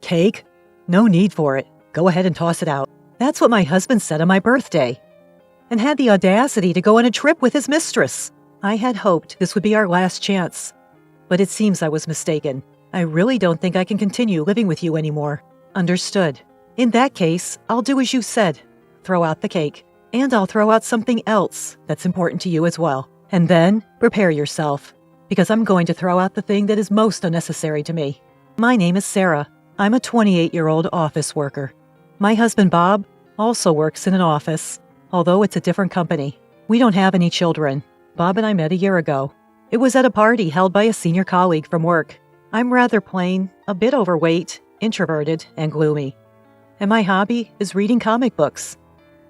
Cake? No need for it. Go ahead and toss it out. That's what my husband said on my birthday. And had the audacity to go on a trip with his mistress. I had hoped this would be our last chance. But it seems I was mistaken. I really don't think I can continue living with you anymore. Understood. In that case, I'll do as you said. Throw out the cake. And I'll throw out something else that's important to you as well. And then, prepare yourself. Because I'm going to throw out the thing that is most unnecessary to me. My name is Sarah. I'm a 28-year-old office worker. My husband, Bob, also works in an office, although it's a different company. We don't have any children. Bob and I met a year ago. It was at a party held by a senior colleague from work. I'm rather plain, a bit overweight, introverted, and gloomy. And my hobby is reading comic books.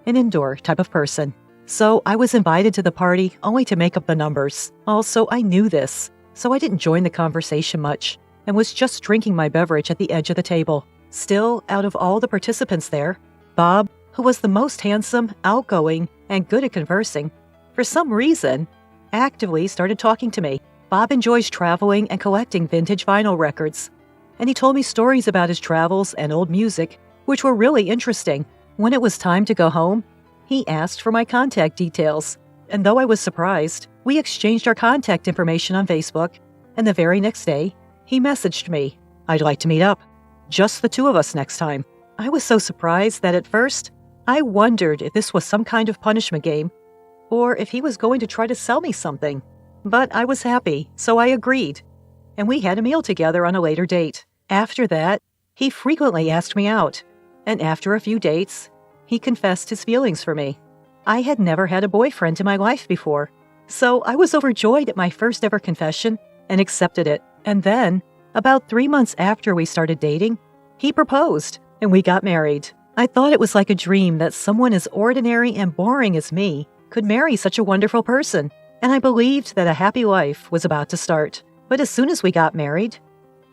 An indoor type of person. So I was invited to the party only to make up the numbers. Also, I knew this, so I didn't join the conversation much and was just drinking my beverage at the edge of the table. Still, out of all the participants there, Bob, who was the most handsome, outgoing, and good at conversing, for some reason, actively started talking to me. Bob enjoys traveling and collecting vintage vinyl records, and he told me stories about his travels and old music, which were really interesting. When it was time to go home, he asked for my contact details, and though I was surprised, we exchanged our contact information on Facebook, and the very next day, he messaged me, "I'd like to meet up. Just the two of us next time." I was so surprised that at first, I wondered if this was some kind of punishment game, or if he was going to try to sell me something. But I was happy, so I agreed, and we had a meal together on a later date. After that, he frequently asked me out, and after a few dates, he confessed his feelings for me. I had never had a boyfriend in my life before, so I was overjoyed at my first ever confession and accepted it. And then, about 3 months after we started dating, he proposed, and we got married. I thought it was like a dream that someone as ordinary and boring as me could marry such a wonderful person, and I believed that a happy life was about to start. But as soon as we got married,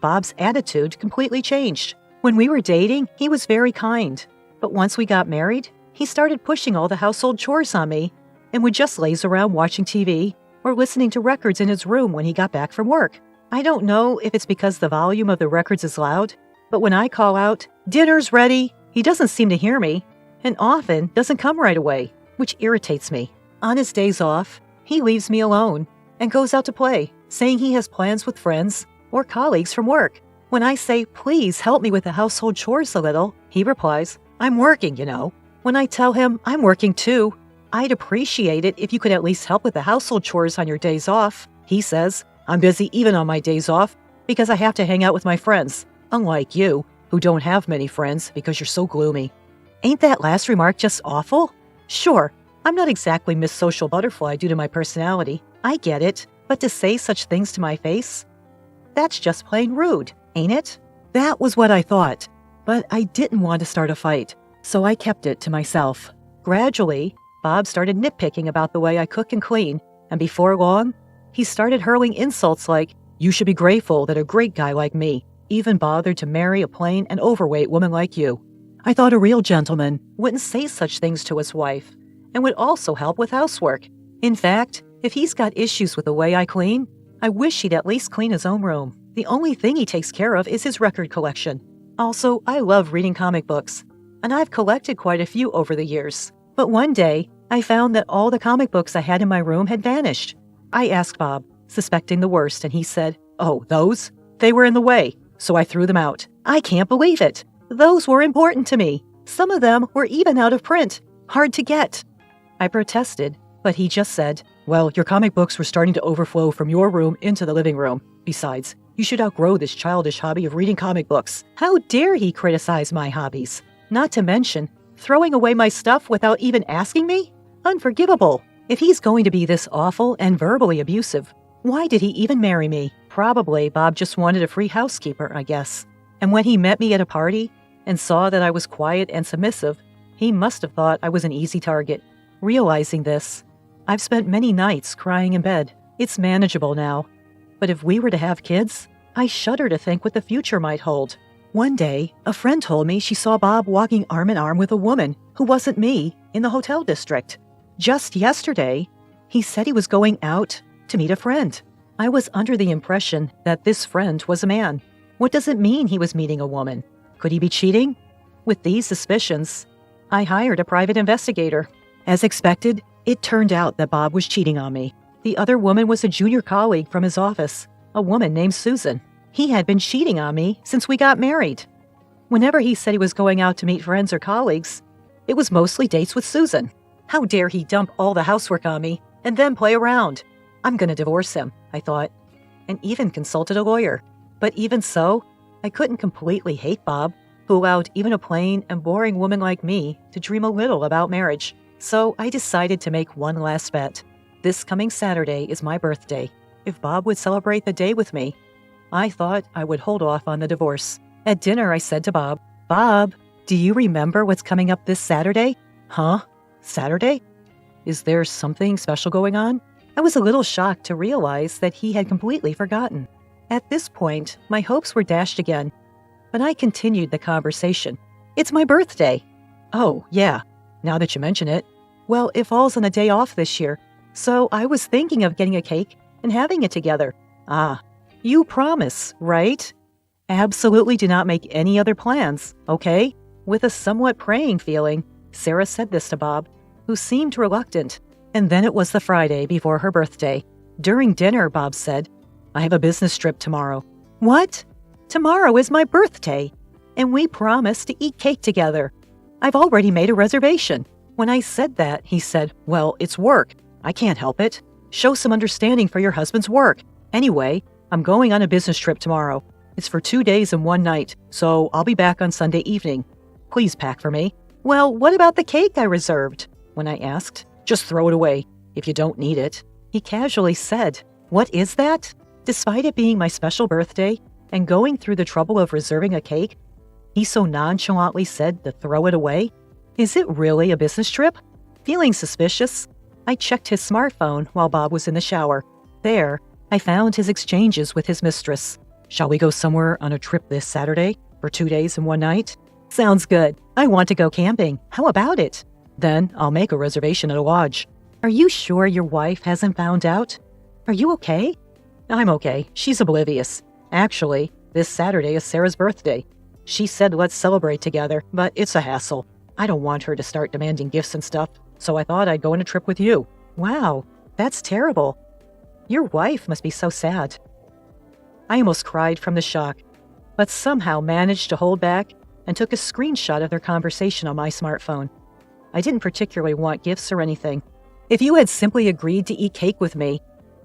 Bob's attitude completely changed. When we were dating, he was very kind. But once we got married, he started pushing all the household chores on me and would just laze around watching TV or listening to records in his room when he got back from work. I don't know if it's because the volume of the records is loud, but when I call out, "Dinner's ready," he doesn't seem to hear me and often doesn't come right away, which irritates me. On his days off, he leaves me alone and goes out to play, saying he has plans with friends or colleagues from work. When I say, "Please help me with the household chores a little," he replies, "I'm working, you know." When I tell him I'm working too, "I'd appreciate it if you could at least help with the household chores on your days off," he says, "I'm busy even on my days off because I have to hang out with my friends, unlike you, who don't have many friends because you're so gloomy." Ain't that last remark just awful? Sure, I'm not exactly Miss Social Butterfly due to my personality. I get it, but to say such things to my face? That's just plain rude, ain't it? That was what I thought, but I didn't want to start a fight, so I kept it to myself. Gradually, Bob started nitpicking about the way I cook and clean, and before long, he started hurling insults like, "You should be grateful that a great guy like me even bothered to marry a plain and overweight woman like you." I thought a real gentleman wouldn't say such things to his wife and would also help with housework. In fact, if he's got issues with the way I clean, I wish he'd at least clean his own room. The only thing he takes care of is his record collection. Also, I love reading comic books, and I've collected quite a few over the years. But one day, I found that all the comic books I had in my room had vanished. I asked Bob, suspecting the worst, and he said, "Oh, those? They were in the way, so I threw them out." I can't believe it. Those were important to me. Some of them were even out of print, hard to get. I protested, but he just said, "Well, your comic books were starting to overflow from your room into the living room. Besides, you should outgrow this childish hobby of reading comic books." How dare he criticize my hobbies? Not to mention, throwing away my stuff without even asking me? Unforgivable. If he's going to be this awful and verbally abusive, why did he even marry me? Probably Bob just wanted a free housekeeper, I guess. And when he met me at a party and saw that I was quiet and submissive, he must have thought I was an easy target. Realizing this, I've spent many nights crying in bed. It's manageable now. But if we were to have kids, I shudder to think what the future might hold. One day, a friend told me she saw Bob walking arm in arm with a woman who wasn't me in the hotel district. Just yesterday, he said he was going out to meet a friend. I was under the impression that this friend was a man. What does it mean he was meeting a woman? Could he be cheating? With these suspicions, I hired a private investigator. As expected, it turned out that Bob was cheating on me. The other woman was a junior colleague from his office, a woman named Susan. He had been cheating on me since we got married. Whenever he said he was going out to meet friends or colleagues, it was mostly dates with Susan. How dare he dump all the housework on me and then play around? I'm going to divorce him, I thought, and even consulted a lawyer. But even so, I couldn't completely hate Bob, who allowed even a plain and boring woman like me to dream a little about marriage. So I decided to make one last bet. This coming Saturday is my birthday. If Bob would celebrate the day with me, I thought I would hold off on the divorce. At dinner, I said to Bob, "Bob, do you remember what's coming up this Saturday?" "Huh? Saturday? Is there something special going on?" I was a little shocked to realize that he had completely forgotten. At this point, my hopes were dashed again, but I continued the conversation. "It's my birthday." "Oh, yeah, now that you mention it. Well, it falls on a day off this year, so I was thinking of getting a cake and having it together." "Ah, you promise, right?" "Absolutely do not make any other plans, okay?" With a somewhat praying feeling, Sarah said this to Bob, who seemed reluctant. And then it was the Friday before her birthday. During dinner, Bob said, "I have a business trip tomorrow." "What? Tomorrow is my birthday, and we promised to eat cake together. I've already made a reservation." When I said that, he said, "Well, it's work. I can't help it. Show some understanding for your husband's work. Anyway, I'm going on a business trip tomorrow. It's for 2 days and 1 night, so I'll be back on Sunday evening. Please pack for me." "Well, what about the cake I reserved?" When I asked. "Just throw it away if you don't need it." He casually said, "What is that?" Despite it being my special birthday and going through the trouble of reserving a cake, he so nonchalantly said to throw it away. Is it really a business trip? Feeling suspicious, I checked his smartphone while Bob was in the shower. There, I found his exchanges with his mistress. "Shall we go somewhere on a trip this Saturday for 2 days and 1 night?" "Sounds good. I want to go camping. How about it?" "Then I'll make a reservation at a lodge." "Are you sure your wife hasn't found out? Are you okay?" "I'm okay. She's oblivious. Actually, this Saturday is Sarah's birthday. She said let's celebrate together, but it's a hassle. I don't want her to start demanding gifts and stuff, so I thought I'd go on a trip with you." "Wow, that's terrible. Your wife must be so sad." I almost cried from the shock, but somehow managed to hold back and took a screenshot of their conversation on my smartphone. I didn't particularly want gifts or anything. If you had simply agreed to eat cake with me,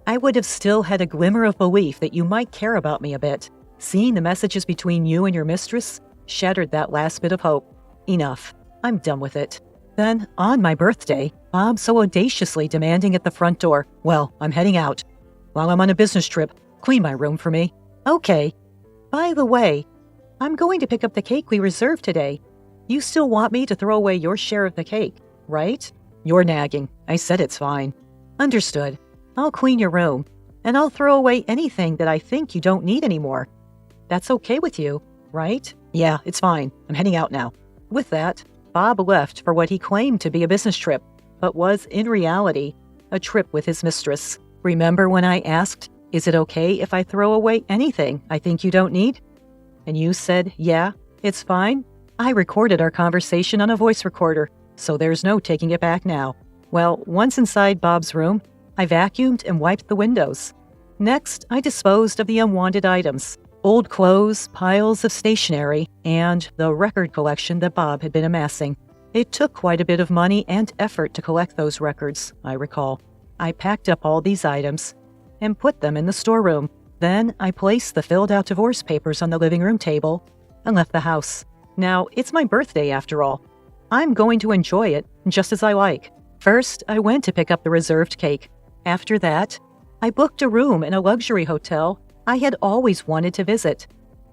I would have still had a glimmer of belief that you might care about me a bit. Seeing the messages between you and your mistress shattered that last bit of hope. Enough. I'm done with it. Then, on my birthday, Bob so audaciously demanding at the front door, "Well, I'm heading out. While I'm on a business trip, clean my room for me." "Okay. By the way, I'm going to pick up the cake we reserved today. You still want me to throw away your share of the cake, right?" "You're nagging. I said it's fine." "Understood. I'll clean your room, and I'll throw away anything that I think you don't need anymore. That's okay with you, right?" "Yeah, it's fine. I'm heading out now." With that, Bob left for what he claimed to be a business trip, but was in reality a trip with his mistress. Remember when I asked, "Is it okay if I throw away anything I think you don't need?" And you said, "Yeah, it's fine"? I recorded our conversation on a voice recorder, so there's no taking it back now. Well, once inside Bob's room, I vacuumed and wiped the windows. Next, I disposed of the unwanted items. Old clothes, piles of stationery, and the record collection that Bob had been amassing. It took quite a bit of money and effort to collect those records, I recall. I packed up all these items and put them in the storeroom. Then I placed the filled-out divorce papers on the living room table and left the house. Now, it's my birthday after all. I'm going to enjoy it just as I like. First, I went to pick up the reserved cake. After that, I booked a room in a luxury hotel I had always wanted to visit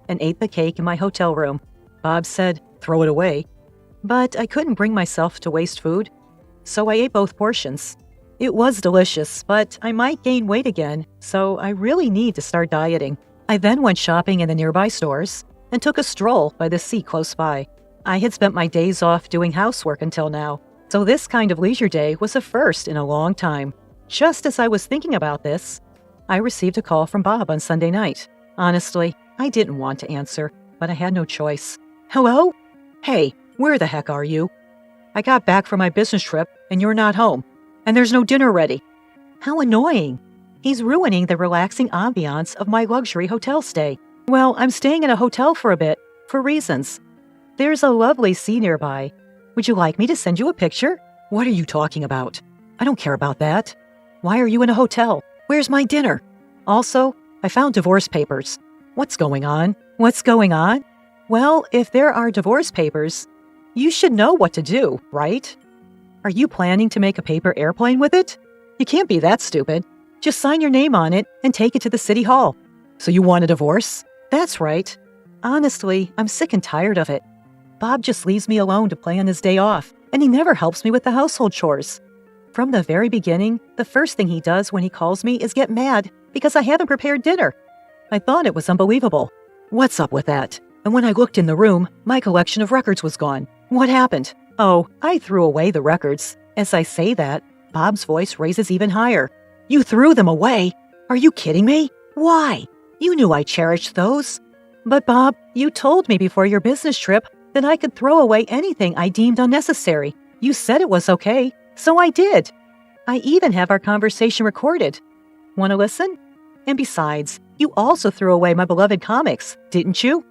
and ate the cake in my hotel room. Bob said, "Throw it away." But I couldn't bring myself to waste food, so I ate both portions. It was delicious, but I might gain weight again, so I really need to start dieting. I then went shopping in the nearby stores and took a stroll by the sea close by. I had spent my days off doing housework until now, so this kind of leisure day was a first in a long time. Just as I was thinking about this, I received a call from Bob on Sunday night. Honestly, I didn't want to answer, but I had no choice. Hello? Hey, where the heck are you? I got back from my business trip and you're not home. And there's no dinner ready. How annoying. He's ruining the relaxing ambiance of my luxury hotel stay. Well, I'm staying in a hotel for a bit, for reasons. There's a lovely sea nearby. Would you like me to send you a picture? What are you talking about? I don't care about that. Why are you in a hotel? Where's my dinner? Also, I found divorce papers. What's going on? What's going on? Well, if there are divorce papers, you should know what to do, right? Are you planning to make a paper airplane with it? You can't be that stupid. Just sign your name on it and take it to the city hall. So you want a divorce? That's right. Honestly, I'm sick and tired of it. Bob just leaves me alone to play on his day off, and he never helps me with the household chores. From the very beginning, the first thing he does when he calls me is get mad because I haven't prepared dinner. I thought it was unbelievable. What's up with that? And when I looked in the room, my collection of records was gone. What happened? Oh, I threw away the records. As I say that, Bob's voice raises even higher. You threw them away? Are you kidding me? Why? You knew I cherished those. But Bob, you told me before your business trip that I could throw away anything I deemed unnecessary. You said it was okay, so I did. I even have our conversation recorded. Want to listen? And besides, you also threw away my beloved comics, didn't you?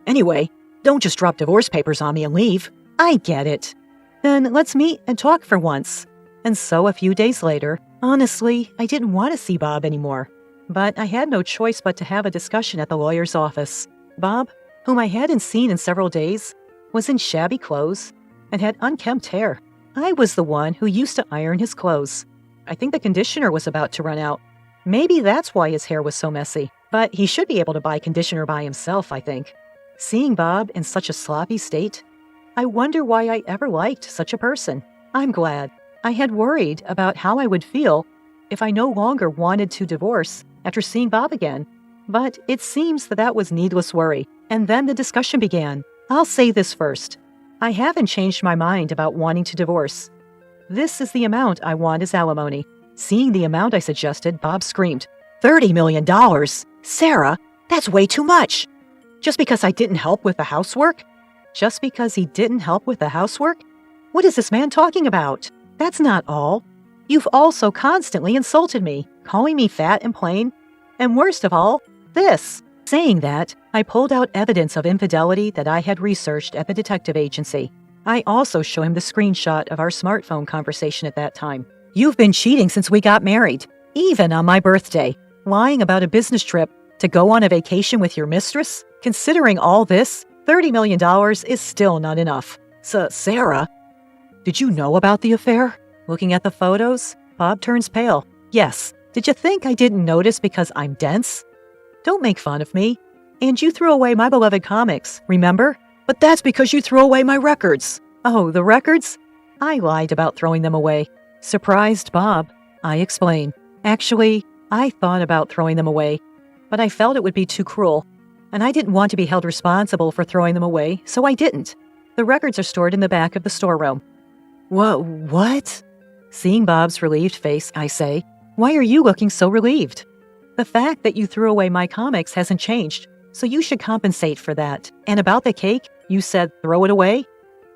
Anyway, don't just drop divorce papers on me and leave. I get it. Then let's meet and talk for once. And so a few days later, honestly, I didn't want to see Bob anymore. But I had no choice but to have a discussion at the lawyer's office. Bob, whom I hadn't seen in several days, was in shabby clothes and had unkempt hair. I was the one who used to iron his clothes. I think the conditioner was about to run out. Maybe that's why his hair was so messy. But he should be able to buy conditioner by himself, I think. Seeing Bob in such a sloppy state, I wonder why I ever liked such a person. I'm glad. I had worried about how I would feel if I no longer wanted to divorce after seeing Bob again. But it seems that was needless worry. And then the discussion began. I'll say this first. I haven't changed my mind about wanting to divorce. This is the amount I want as alimony. Seeing the amount I suggested, Bob screamed, $30 million? Sarah, that's way too much. Just because I didn't help with the housework? Just because he didn't help with the housework? What is this man talking about? That's not all. You've also constantly insulted me, calling me fat and plain. And worst of all, this. Saying that, I pulled out evidence of infidelity that I had researched at the detective agency. I also show him the screenshot of our smartphone conversation at that time. You've been cheating since we got married, even on my birthday. Lying about a business trip to go on a vacation with your mistress? Considering all this, $30 million is still not enough. So, Sarah, did you know about the affair? Looking at the photos, Bob turns pale. Yes. Did you think I didn't notice because I'm dense? Don't make fun of me. And you threw away my beloved comics, remember? But that's because you threw away my records. Oh, the records? I lied about throwing them away. Surprised Bob, I explain. Actually, I thought about throwing them away, but I felt it would be too cruel, and I didn't want to be held responsible for throwing them away, so I didn't. The records are stored in the back of the storeroom. What? Seeing Bob's relieved face, I say, why are you looking so relieved? The fact that you threw away my comics hasn't changed, so you should compensate for that. And about the cake, you said throw it away?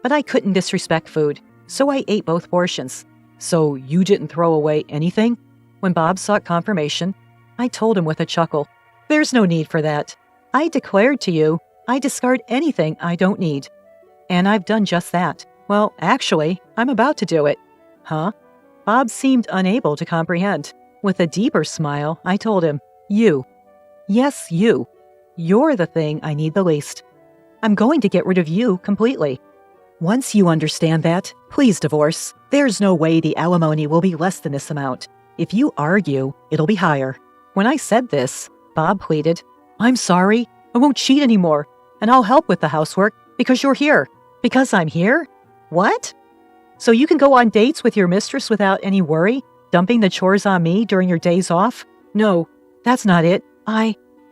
But I couldn't disrespect food, so I ate both portions. So you didn't throw away anything? When Bob sought confirmation, I told him with a chuckle, there's no need for that. I declared to you, I discard anything I don't need. And I've done just that. Well, actually, I'm about to do it. Huh? Bob seemed unable to comprehend. With a deeper smile, I told him, you. Yes, you. You're the thing I need the least. I'm going to get rid of you completely. Once you understand that, please divorce. There's no way the alimony will be less than this amount. If you argue, it'll be higher. When I said this, Bob pleaded, I'm sorry, I won't cheat anymore, and I'll help with the housework because you're here. Because I'm here? What? So you can go on dates with your mistress without any worry, dumping the chores on me during your days off? No, that's not it.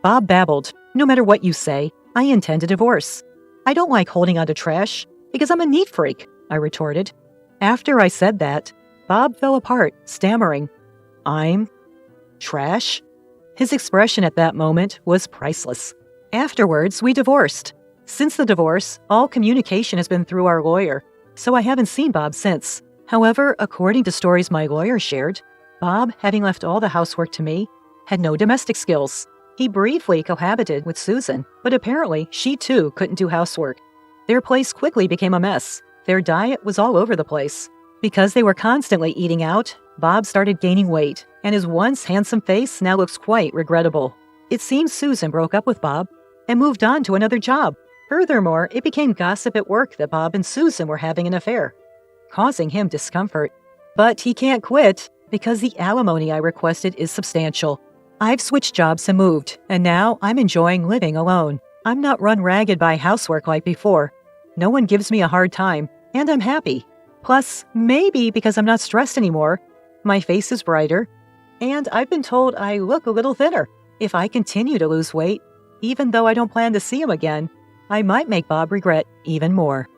Bob babbled, no matter what you say, I intend a divorce. I don't like holding on to trash because I'm a neat freak, I retorted. After I said that, Bob fell apart, stammering, I'm trash? His expression at that moment was priceless. Afterwards, we divorced. Since the divorce, all communication has been through our lawyer, so I haven't seen Bob since. However, according to stories my lawyer shared, Bob, having left all the housework to me, had no domestic skills. He briefly cohabited with Susan, but apparently she too couldn't do housework. Their place quickly became a mess. Their diet was all over the place. Because they were constantly eating out, Bob started gaining weight, and his once handsome face now looks quite regrettable. It seems Susan broke up with Bob and moved on to another job. Furthermore, it became gossip at work that Bob and Susan were having an affair, causing him discomfort. But he can't quit because the alimony I requested is substantial. I've switched jobs and moved, and now I'm enjoying living alone. I'm not run ragged by housework like before. No one gives me a hard time, and I'm happy. Plus, maybe because I'm not stressed anymore, my face is brighter, and I've been told I look a little thinner. If I continue to lose weight, even though I don't plan to see him again, I might make Bob regret even more.